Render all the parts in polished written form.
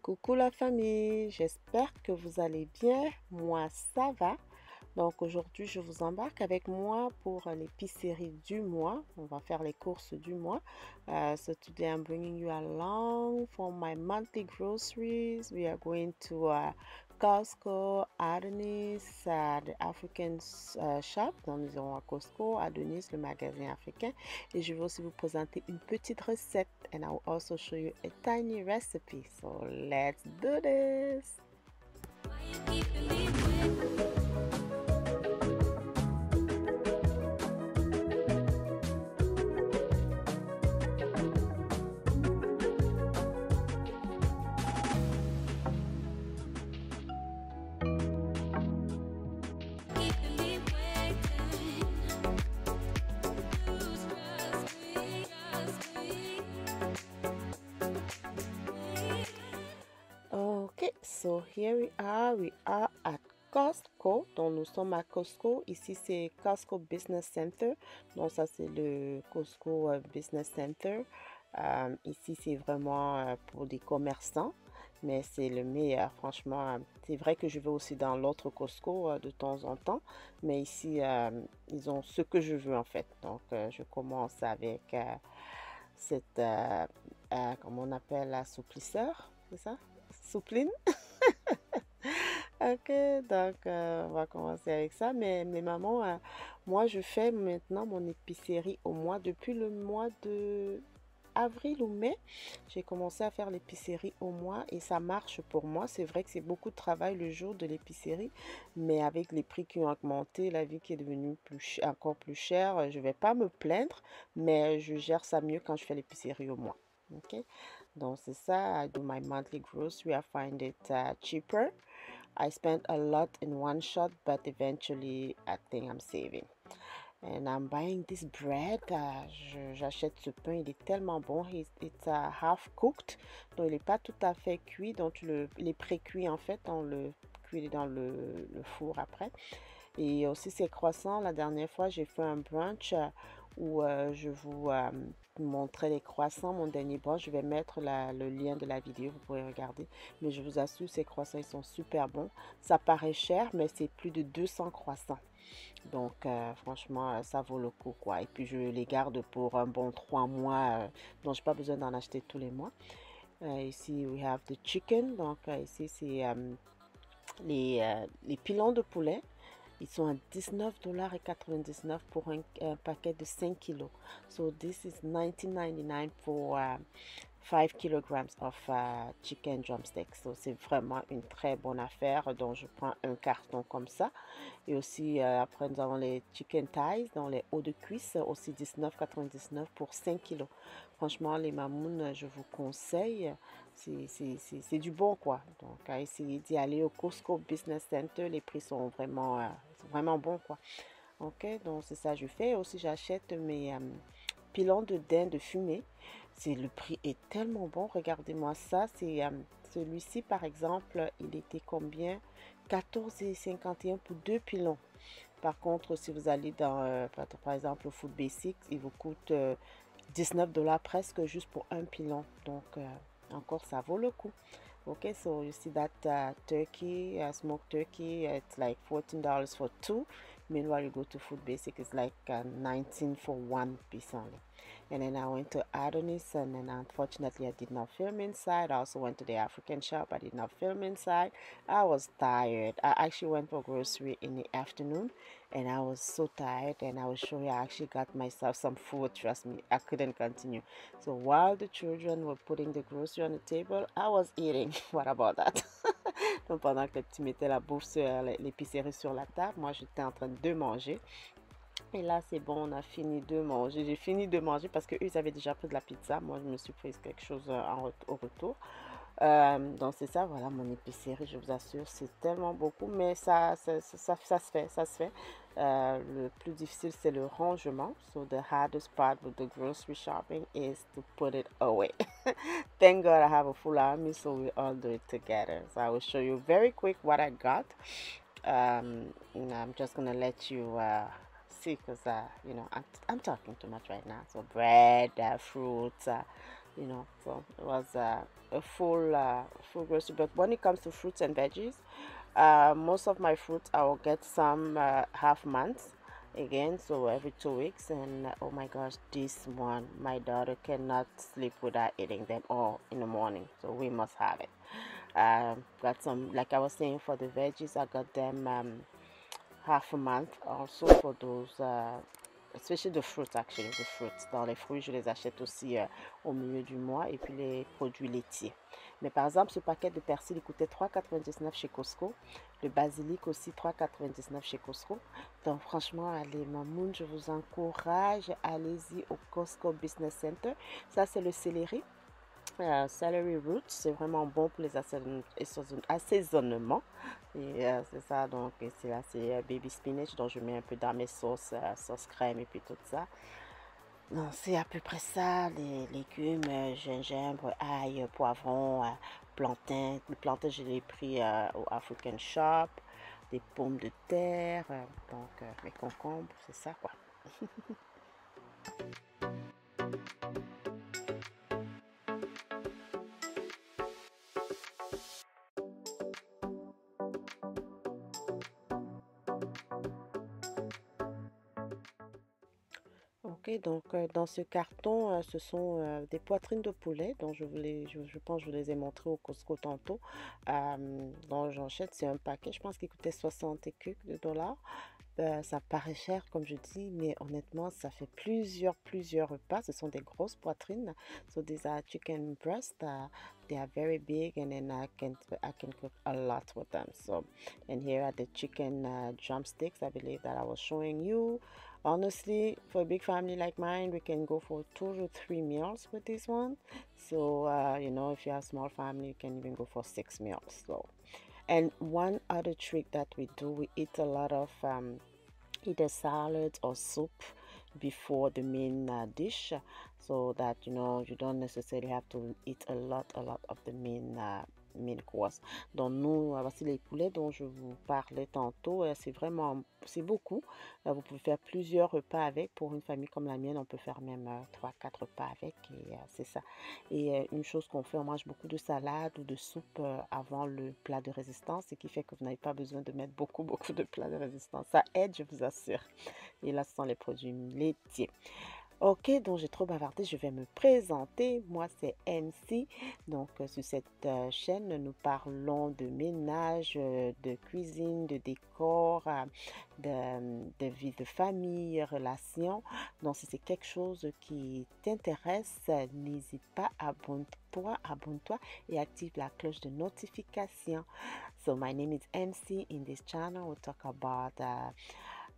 Coucou la famille, j'espère que vous allez bien. Moi, ça va. Donc aujourd'hui, je vous embarque avec moi pour l'épicerie du mois. On va faire les courses du mois. So today I'm bringing you along for my monthly groceries. We are going to Costco, Adonis, the African shop. Donc nous irons à Costco, Adonis, le magasin africain. Et je vais aussi vous présenter une petite recette. And I will also show you a tiny recipe. So let's do this. Ok, so here we are. We are at Costco. Donc nous sommes à Costco. Ici c'est Costco Business Center. Donc ça c'est le Costco Business Center. Ici c'est vraiment pour des commerçants. Mais c'est le meilleur, franchement. C'est vrai que je vais aussi dans l'autre Costco de temps en temps. Mais ici, ils ont ce que je veux en fait. Donc je commence avec cette, comment on appelle, l'assouplisseur, c'est ça? Soupline. Ok, donc on va commencer avec ça. Mais maman, moi je fais maintenant mon épicerie au mois, depuis le mois de avril ou mai, j'ai commencé à faire l'épicerie au mois et ça marche pour moi. C'est vrai que c'est beaucoup de travail le jour de l'épicerie, mais avec les prix qui ont augmenté, la vie qui est devenue encore plus chère, je vais pas me plaindre, mais je gère ça mieux quand je fais l'épicerie au mois. Ok, donc c'est ça. I do my monthly grocery. I find it cheaper. I spent a lot in one shot, but eventually I think I'm saving. And I'm buying this bread. J'achète ce pain, il est tellement bon. It's half cooked. Donc il n'est pas tout à fait cuit. Donc il est pré-cuit en fait. On le cuit dans le four après. Et aussi ces croissants. La dernière fois, j'ai fait un brunch où je vous montrais les croissants. Mon dernier brunch, je vais mettre le lien de la vidéo. Vous pouvez regarder. Mais je vous assure, ces croissants, ils sont super bons. Ça paraît cher, mais c'est plus de 200 croissants. Donc, franchement, ça vaut le coup, quoi. Et puis, je les garde pour un bon 3 mois. Donc, je n'ai pas besoin d'en acheter tous les mois. Ici, we have the chicken. Donc, ici, c'est les pilons de poulet. Ils sont à 19,99 $ pour un paquet de 5 kilos. So, this is 19,99 for 5 kilograms of chicken drumsticks. So, c'est vraiment une très bonne affaire. Donc, je prends un carton comme ça. Et aussi, après, nous avons les chicken thighs, dans les hauts de cuisse, aussi 19,99 $ pour 5 kilos. Franchement, les mamounes, je vous conseille. C'est du bon, quoi. Donc, à essayer d'y aller au Costco Business Center. Les prix sont vraiment bons, quoi. Ok, donc c'est ça que je fais. Aussi, j'achète mes pilons de dinde fumée. Le prix est tellement bon. Regardez-moi ça. C'est celui-ci, par exemple, il était combien? 14,51 pour 2 pilons. Par contre, si vous allez dans, par exemple, au Food Basics, il vous coûte 19 $ presque juste pour un pilon. Donc, encore, ça vaut le coup. Okay, so you see that turkey, smoked turkey, it's like $14 for two. Meanwhile, you go to Food Basic, it's like 19 for one piece only. And then I went to Adonis, and then unfortunately I did not film inside. I also went to the African shop. I did not film inside. I was tired. I actually went for grocery in the afternoon, and I was so tired. And I will show you, I actually got myself some food. Trust me, I couldn't continue. So while the children were putting the grocery on the table, I was eating. What about that? Donc pendant que les petits mettaient la bouffe sur l'épicerie sur la table, moi j'étais en train de manger. Et là, c'est bon, on a fini de manger. J'ai fini de manger parce qu'eux, ils avaient déjà pris de la pizza. Moi, je me suis prise quelque chose au retour. Donc, c'est ça, voilà, mon épicerie, je vous assure, c'est tellement beaucoup. Mais ça se fait, ça se fait. Le plus difficile, c'est le rangement. So, the hardest part with the grocery shopping is to put it away. Thank God I have a full army, so we all do it together. So, I will show you very quick what I got. I'm just gonna let you see because I'm talking too much right now. So bread, fruits, you know. So it was a full grocery. But when it comes to fruits and veggies, most of my fruits I will get some half months again, so every 2 weeks. And oh my gosh, this one, my daughter cannot sleep without eating them all in the morning, so we must have it. Got some, like I was saying, for the veggies, I got them half a month also for those, especially the fruits, actually, the fruits. Dans les fruits, je les achète aussi au milieu du mois, et puis les produits laitiers. Mais par exemple, ce paquet de persil, il coûtait 3,99 chez Costco. Le basilic aussi, 3,99 chez Costco. Donc franchement, allez, mamoun, je vous encourage, allez-y au Costco Business Center. Ça, c'est le céleri. Celery roots, c'est vraiment bon pour les assaisonnements. Et c'est ça, donc c'est là, c'est baby spinach, donc je mets un peu dans mes sauces, sauce crème et puis tout ça. Non, c'est à peu près ça, les légumes, gingembre, ail, poivron, plantain. Le plantain, je l'ai pris au African Shop, des pommes de terre, donc les concombres, c'est ça quoi. Ok, donc dans ce carton, ce sont des poitrines de poulet dont je pense que je vous les ai montrées au Costco tantôt. Donc j'achète, c'est un paquet, je pense qu'il coûtait 60 et quelques de dollars. Ça paraît cher comme je dis, mais honnêtement, ça fait plusieurs repas. Ce sont des grosses poitrines. So these are chicken breast. They are very big, and then I can cook a lot with them. So, and here are the chicken drumsticks. I believe that I was showing you. Honestly, for a big family like mine, we can go for 2 to 3 meals with this one. So, you know, if you have a small family, you can even go for 6 meals. So, and one other trick that we do, we eat a lot of either salad or soup before the main dish, so that you know you don't necessarily have to eat a lot of the main course. Donc nous, voici les poulets dont je vous parlais tantôt. C'est vraiment, c'est beaucoup. Vous pouvez faire plusieurs repas avec. Pour une famille comme la mienne, on peut faire même 3, 4 repas avec, et c'est ça. Et une chose qu'on fait, on mange beaucoup de salade ou de soupe avant le plat de résistance, ce qui fait que vous n'avez pas besoin de mettre beaucoup de plats de résistance. Ça aide, je vous assure. Et là, ce sont les produits laitiers. Ok, donc j'ai trop bavardé, je vais me présenter. Moi, c'est MC. Donc, sur cette chaîne, nous parlons de ménage, de cuisine, de décor, de vie de famille, relations. Donc, si c'est quelque chose qui t'intéresse, n'hésite pas, abonne-toi et active la cloche de notification. So, my name is MC. In this channel, we'll talk about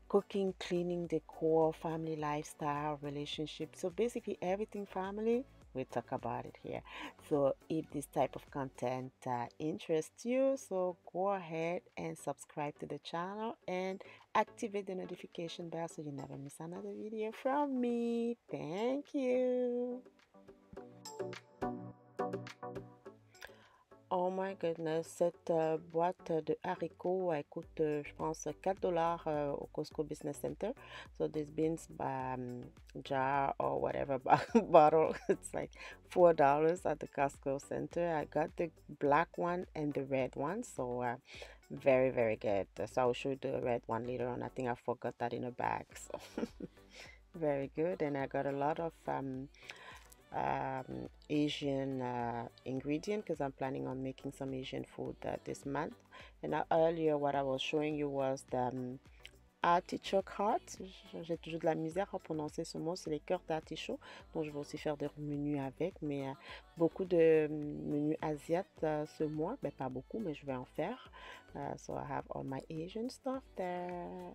cooking, cleaning, decor, family lifestyle, relationships. So basically everything family, we talk about it here. So if this type of content interests you, so go ahead and subscribe to the channel and activate the notification bell so you never miss another video from me. Thank you. Oh my goodness, cette boîte de haricots, elle coûte, je pense, 4 dollars au Costco Business Center. So this beans jar or whatever bottle, it's like $4 at the Costco Center. I got the black one and the red one, so very good. So I'll show you the red one later on. I think I forgot that in a bag, so very good. And I got a lot of Asian ingredient because I'm planning on making some Asian food this month. And earlier what I was showing you was the artichoke heart. J'ai toujours de la misère à prononcer ce mot, c'est les cœurs d'artichaut. Donc je vais aussi faire des menus avec, mais beaucoup de menus asiates ce mois. Ben pas beaucoup, mais je vais en faire. So I have all my Asian stuff there.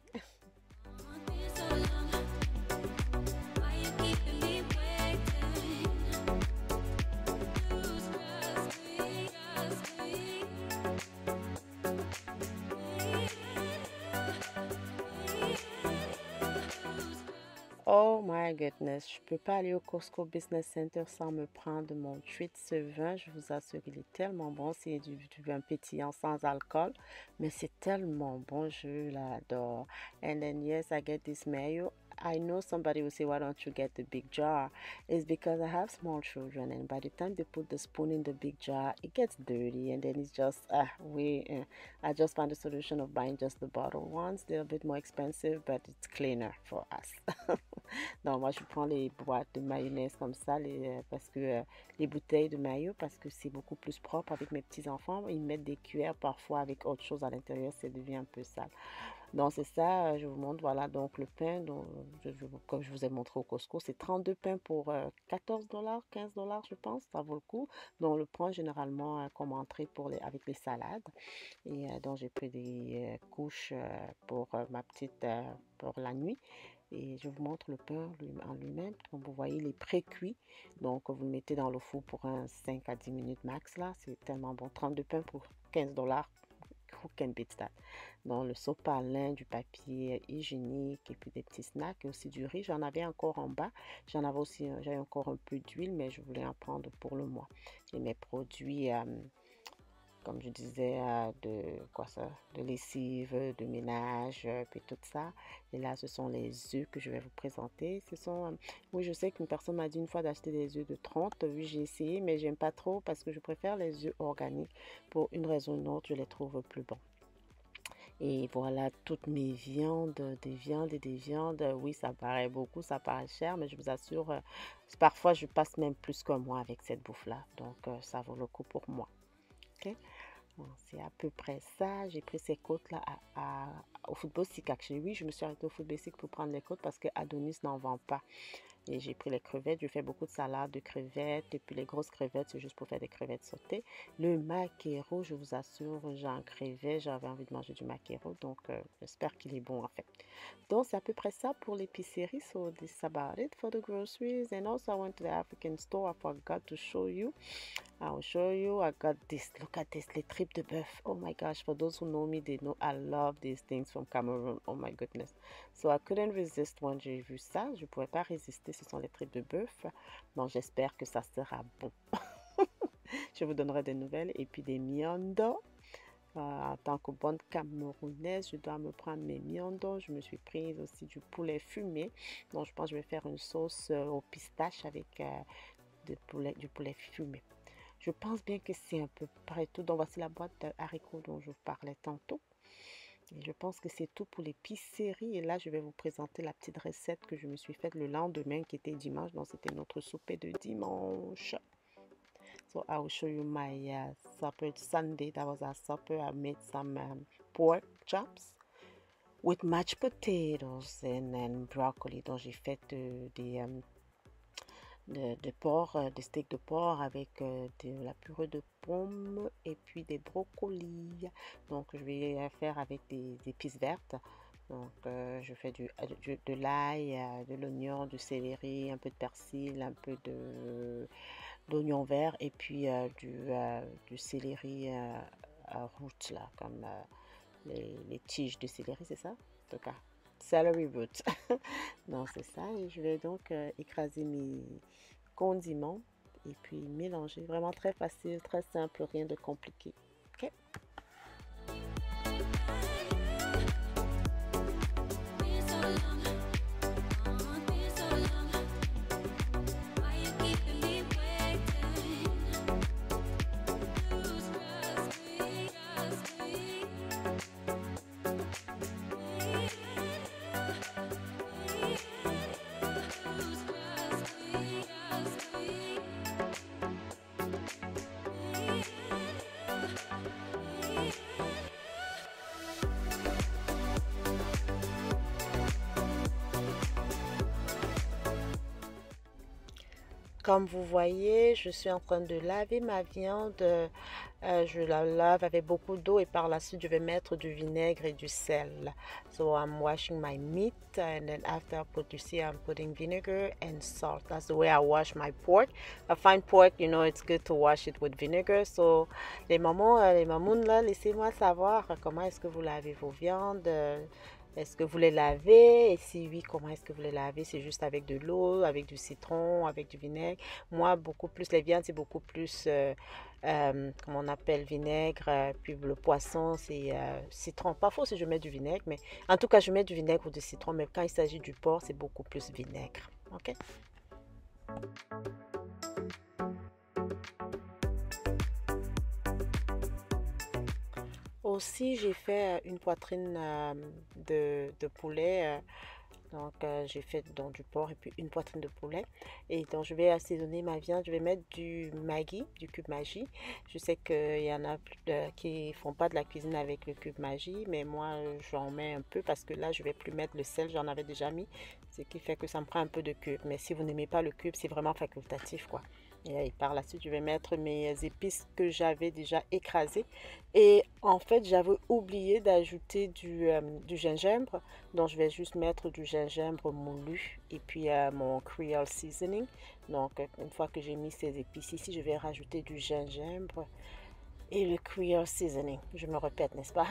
Oh my goodness, je peux pas aller au Costco Business Center sans me prendre mon treat. Ce vin, je vous assure, il est tellement bon. C'est du vin pétillant sans alcool, mais c'est tellement bon, je l'adore. And then yes, I get this mayo. I know somebody will say, why don't you get the big jar? It's because I have small children, and by the time they put the spoon in the big jar, it gets dirty, and then it's just I just found a solution of buying just the bottle ones. They're a bit more expensive, but it's cleaner for us. Non, moi je prends les boîtes de mayonnaise comme ça, parce que les bouteilles de mayo, parce que c'est beaucoup plus propre avec mes petits-enfants. Ils mettent des cuillères parfois avec autre chose à l'intérieur, ça devient un peu sale. Donc c'est ça, je vous montre, voilà, donc le pain, comme je vous ai montré au Costco, c'est 32 pains pour 14 dollars, 15 dollars je pense, ça vaut le coup. Donc le prend généralement comme entrée avec les salades. Et donc j'ai pris des couches pour ma petite, pour la nuit. Et je vous montre le pain en lui-même. Comme vous voyez, il est pré-cuit. Donc, vous le mettez dans le four pour un 5 à 10 minutes max. Là, c'est tellement bon. 32 pains pour 15 dollars. Who can beat that? Donc, le sopalin, du papier hygiénique et puis des petits snacks et aussi du riz. J'en avais encore en bas. J'avais encore un peu d'huile, mais je voulais en prendre pour le mois. Et mes produits comme je disais, de lessive, de ménage, puis tout ça. Et là, ce sont les œufs que je vais vous présenter. Oui, je sais qu'une personne m'a dit une fois d'acheter des œufs de 30. Oui, j'ai essayé, mais j'aime pas trop parce que je préfère les œufs organiques. Pour une raison ou une autre, je les trouve plus bons. Et voilà toutes mes viandes, des viandes et des viandes. Oui, ça paraît beaucoup, ça paraît cher, mais je vous assure, parfois je passe même plus qu'un mois avec cette bouffe-là. Donc, ça vaut le coup pour moi. Ok. Bon, c'est à peu près ça. J'ai pris ces côtes-là au Football Stick. Oui, je me suis arrêtée au Football Stick pour prendre les côtes parce que Adonis n'en vend pas. Et j'ai pris les crevettes. Je fais beaucoup de salade de crevettes. Et puis les grosses crevettes, c'est juste pour faire des crevettes sautées. Le maquereau, je vous assure, j'en crevais. J'avais envie de manger du maquereau. Donc, j'espère qu'il est bon en fait. Donc, c'est à peu près ça pour l'épicerie. So, this is about it for the groceries. And also, I went to the African store. I forgot to show you. I will show you. I got this. Look at this. Les tripes de bœuf. Oh my gosh. For those who know me, they know I love these things from Cameroon. Oh my goodness. So I couldn't resist when j'ai vu ça. Je ne pouvais pas résister. Ce sont les tripes de bœuf. Donc j'espère que ça sera bon. Je vous donnerai des nouvelles. Et puis des miondo. En tant que bonne Camerounaise, je dois me prendre mes miondo. Je me suis prise aussi du poulet fumé. Donc je pense que je vais faire une sauce au pistache avec du poulet fumé. Je pense bien que c'est un peu près tout. Donc, voici la boîte de haricots dont je vous parlais tantôt. Et je pense que c'est tout pour l'épicerie. Et là, je vais vous présenter la petite recette que je me suis faite le lendemain, qui était dimanche. Donc, c'était notre souper de dimanche. So, I will show you my supper. Sunday, that was our supper. I made some pork chops with mashed potatoes and broccoli. Donc, j'ai fait de porc, des steaks de porc avec de la purée de pommes et puis des brocolis. Donc je vais faire avec des épices vertes. Donc je fais de l'ail, de l'oignon, du céleri, un peu de persil, un peu d'oignon vert et puis du céleri root là, comme les tiges de céleri, c'est ça? En tout cas, celery root. Non, c'est ça. Et je vais donc écraser mes condiments et puis mélanger. Vraiment très facile, très simple, rien de compliqué. Ok. Comme vous voyez, je suis en train de laver ma viande. Je la lave avec beaucoup d'eau et par la suite, je vais mettre du vinaigre et du sel. So I'm washing my meat and then after you see, I'm putting vinegar and salt. That's the way I wash my pork. I find pork, it's good to wash it with vinegar. So les mamans là, laissez-moi savoir comment est-ce que vous lavez vos viandes. Est-ce que vous les lavez? Et si oui, comment est-ce que vous les lavez? C'est juste avec de l'eau, avec du citron, avec du vinaigre. Moi, beaucoup plus, les viandes, c'est beaucoup plus, comment on appelle, vinaigre. Puis le poisson, c'est citron. Pas faux si je mets du vinaigre, mais en tout cas, je mets du vinaigre ou du citron. Mais quand il s'agit du porc, c'est beaucoup plus vinaigre. OK? Aussi, j'ai fait une poitrine de poulet. Donc, j'ai fait donc, du porc et puis une poitrine de poulet. Et donc, je vais assaisonner ma viande. Je vais mettre du Maggi, du cube Maggi. Je sais qu'il y en a qui font pas de la cuisine avec le cube Maggi, mais moi, j'en mets un peu parce que là, je vais plus mettre le sel. J'en avais déjà mis, ce qui fait que ça me prend un peu de cube. Mais si vous n'aimez pas le cube, c'est vraiment facultatif, quoi. Et par la suite, je vais mettre mes épices que j'avais déjà écrasées. Et en fait, j'avais oublié d'ajouter du gingembre. Donc, je vais juste mettre du gingembre moulu et puis mon Creole seasoning. Donc, une fois que j'ai mis ces épices ici, je vais rajouter du gingembre et le Creole seasoning. Je me répète, n'est-ce pas?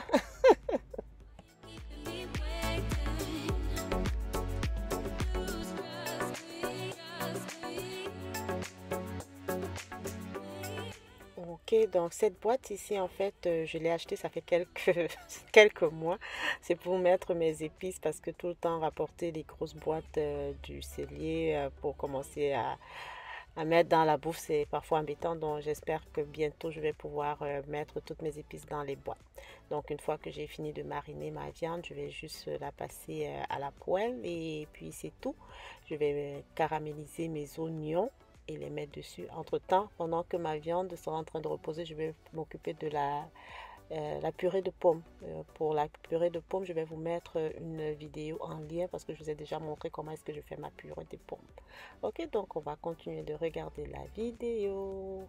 Ok, donc cette boîte ici, en fait, je l'ai achetée, ça fait quelques mois. C'est pour mettre mes épices parce que tout le temps rapporter les grosses boîtes du cellier pour commencer à mettre dans la bouffe, c'est parfois embêtant. Donc j'espère que bientôt je vais pouvoir mettre toutes mes épices dans les boîtes. Donc une fois que j'ai fini de mariner ma viande, je vais juste la passer à la poêle et puis c'est tout. Je vais caraméliser mes oignons et les mettre dessus. Entre-temps, pendant que ma viande sera en train de reposer, je vais m'occuper de la purée de pommes. Pour la purée de pommes, je vais vous mettre une vidéo en lien parce que je vous ai déjà montré comment est-ce que je fais ma purée de pommes. Ok, donc on va continuer de regarder la vidéo.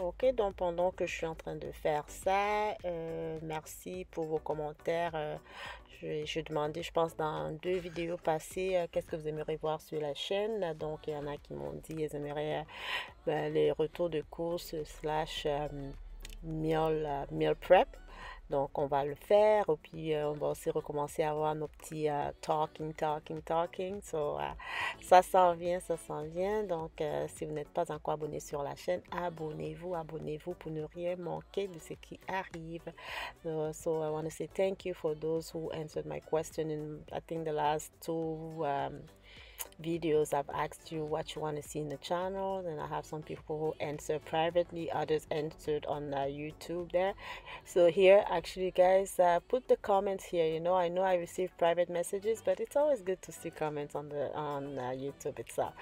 Ok, donc pendant que je suis en train de faire ça, merci pour vos commentaires. Je demandais, je pense, dans 2 vidéos passées, qu'est-ce que vous aimeriez voir sur la chaîne. Donc, il y en a qui m'ont dit qu'ils aimeraient les retours de course slash meal prep. Donc, on va le faire. Et puis, on va aussi recommencer à avoir nos petits talking. So, ça s'en vient, ça s'en vient. Donc, si vous n'êtes pas encore abonné sur la chaîne, abonnez-vous pour ne rien manquer de ce qui arrive. So I want to say thank you for those who answered my question in, I think, the last 2 videos. I've asked you what you want to see in the channel, and I have some people who answer privately, others answered on YouTube there. So here, actually, guys, put the comments here. You know I receive private messages, but it's always good to see comments on YouTube itself.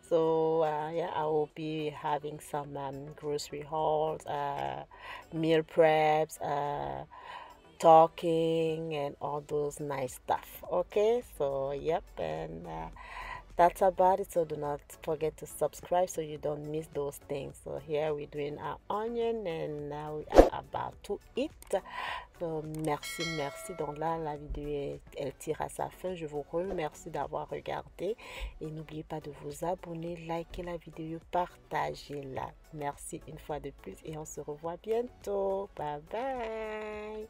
So yeah, I will be having some grocery hauls, meal preps, talking, and all those nice stuff. Okay, so yep, and that's about it. So do not forget to subscribe so you don't miss those things. So here we're doing our onion and now we are about to eat. So merci. Donc là, la vidéo elle tire à sa fin. Je vous remercie d'avoir regardé et n'oubliez pas de vous abonner, liker la vidéo, partagez-la. Merci une fois de plus et on se revoit bientôt. Bye bye.